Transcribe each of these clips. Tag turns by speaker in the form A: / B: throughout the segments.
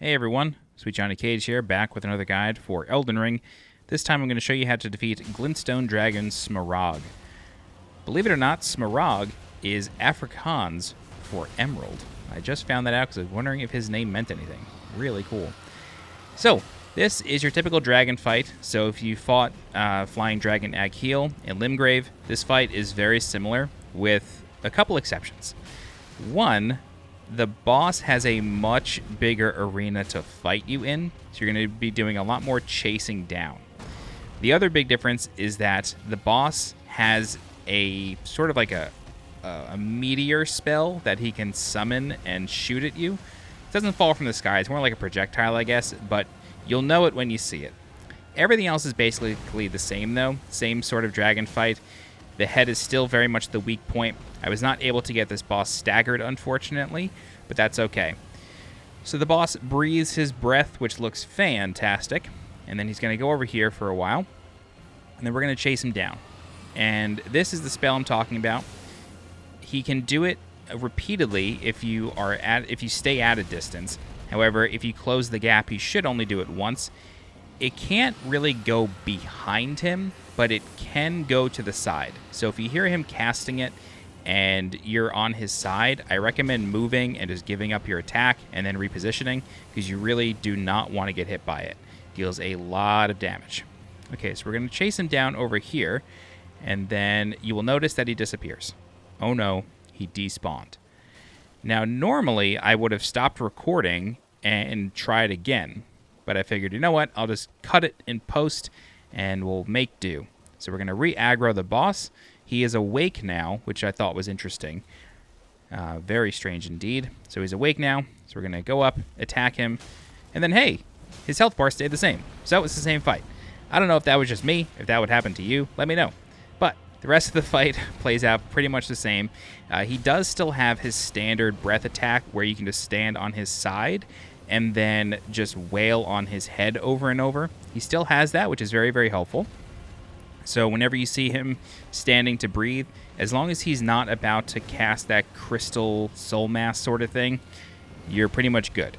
A: Hey everyone, SweetJohnnyCage here, back with another guide for Elden Ring. This time I'm going to show you how to defeat Glintstone Dragon Smarag. Believe it or not, Smarag is Afrikaans for emerald. I just found that out because I was wondering if his name meant anything. Really cool. So, this is your typical dragon fight. So if you fought Flying Dragon Agheel in Limgrave, this fight is very similar with a couple exceptions. One, the boss has a much bigger arena to fight you in, so you're going to be doing a lot more chasing down. The other big difference is that the boss has a sort of like a meteor spell that he can summon and shoot at you. It doesn't fall from the sky, it's more like a projectile, I guess, but you'll know it when you see it. Everything else is basically the same, though. Same sort of dragon fight. The head is still very much the weak point. I was not able to get this boss staggered, unfortunately, but that's okay. So the boss breathes his breath, which looks fantastic, and then he's going to go over here for a while, and then we're going to chase him down. And this is the spell I'm talking about. He can do it repeatedly if you stay at a distance. However, if you close the gap, he should only do it once. It can't really go behind him, but it can go to the side. So if you hear him casting it and you're on his side, I recommend moving and just giving up your attack and then repositioning, because you really do not want to get hit by it. It deals a lot of damage. Okay, so we're going to chase him down over here, and then you will notice that he disappears. Oh no, he despawned. Now, normally I would have stopped recording and tried again, but I figured, you know what, I'll just cut it in post and we'll make do. So we're going to re-aggro the boss. He is awake now, which I thought was interesting. Very strange indeed. So he's awake now, so we're going to go up, attack him, and then, hey, his health bar stayed the same. So it was the same fight. I don't know if that was just me. If that would happen to you, let me know. But the rest of the fight plays out pretty much the same. He does still have his standard breath attack where you can just stand on his side and then just wail on his head over and over. He still has that, which is very, very helpful. So whenever you see him standing to breathe, as long as he's not about to cast that crystal soul mass sort of thing, you're pretty much good.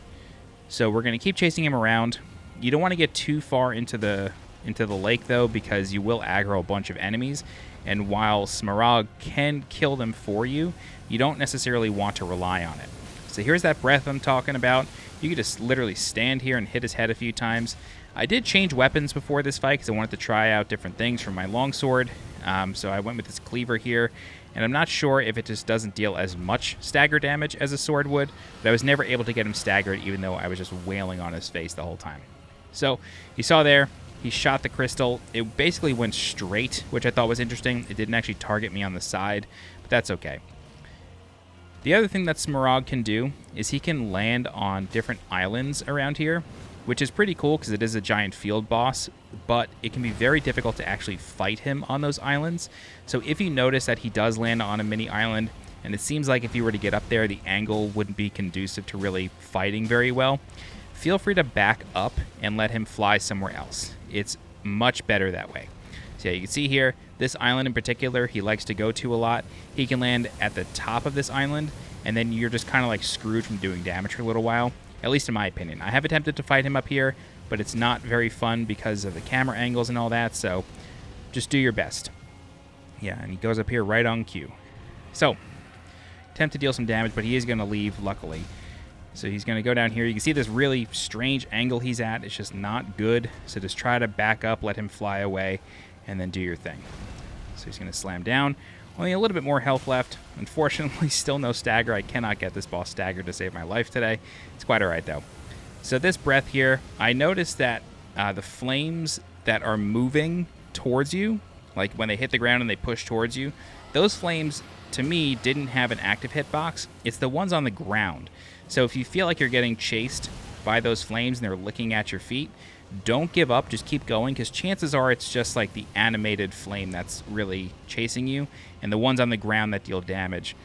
A: So we're going to keep chasing him around. You don't want to get too far into the lake, though, because you will aggro a bunch of enemies. And while Smarag can kill them for you, you don't necessarily want to rely on it. So here's that breath I'm talking about. You could just literally stand here and hit his head a few times. I did change weapons before this fight because I wanted to try out different things from my longsword. So I went with this cleaver here, and I'm not sure if it just doesn't deal as much stagger damage as a sword would, but I was never able to get him staggered even though I was just wailing on his face the whole time. So you saw there, he shot the crystal. It basically went straight, which I thought was interesting. It didn't actually target me on the side, but that's okay. The other thing that Smarag can do is he can land on different islands around here, which is pretty cool because it is a giant field boss, but it can be very difficult to actually fight him on those islands. So if you notice that he does land on a mini island, and it seems like if you were to get up there, the angle wouldn't be conducive to really fighting very well, feel free to back up and let him fly somewhere else. It's much better that way. So yeah, you can see here, this island in particular, he likes to go to a lot. He can land at the top of this island, and then you're just kind of like screwed from doing damage for a little while, at least in my opinion. I have attempted to fight him up here, but it's not very fun because of the camera angles and all that, so just do your best. Yeah, and he goes up here right on cue. So, attempt to deal some damage, but he is going to leave, luckily. So he's going to go down here. You can see this really strange angle he's at. It's just not good. So just try to back up, let him fly away, and then do your thing. So he's going to slam down. Only a little bit more health left. Unfortunately, still no stagger. I cannot get this boss staggered to save my life today. It's quite all right, though. So this breath here, I noticed that the flames that are moving towards you, like when they hit the ground and they push towards you, those flames, to me, didn't have an active hitbox. It's the ones on the ground. So if you feel like you're getting chased by those flames and they're licking at your feet, don't give up, just keep going, because chances are it's just like the animated flame that's really chasing you, and the ones on the ground that deal damage,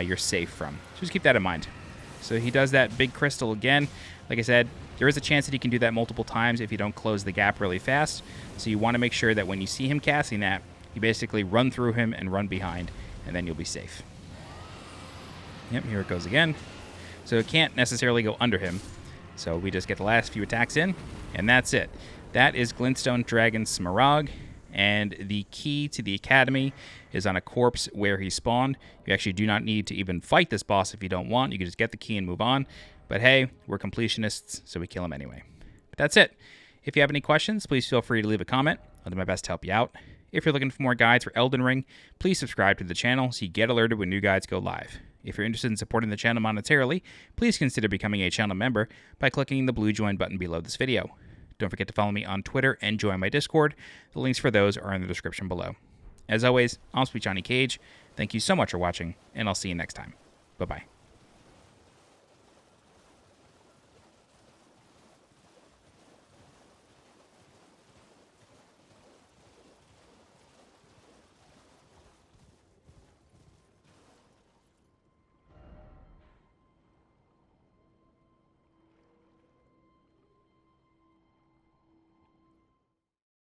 A: you're safe from. So just keep that in mind. So he does that big crystal again. Like I said, there is a chance that he can do that multiple times if you don't close the gap really fast, so you want to make sure that when you see him casting that, you basically run through him and run behind, and then you'll be safe. Yep, here it goes again. So it can't necessarily go under him, So we just get the last few attacks in, and that's it. That is Glintstone Dragon Smarag, and the key to the Academy is on a corpse where he spawned. You actually do not need to even fight this boss if you don't want. You can just get the key and move on. But hey, we're completionists, so we kill him anyway. But that's it. If you have any questions, please feel free to leave a comment. I'll do my best to help you out. If you're looking for more guides for Elden Ring, please subscribe to the channel so you get alerted when new guides go live. If you're interested in supporting the channel monetarily, please consider becoming a channel member by clicking the blue join button below this video. Don't forget to follow me on Twitter and join my Discord. The links for those are in the description below. As always, I'm SweetJohnnyCage. Thank you so much for watching, and I'll see you next time. Bye-bye.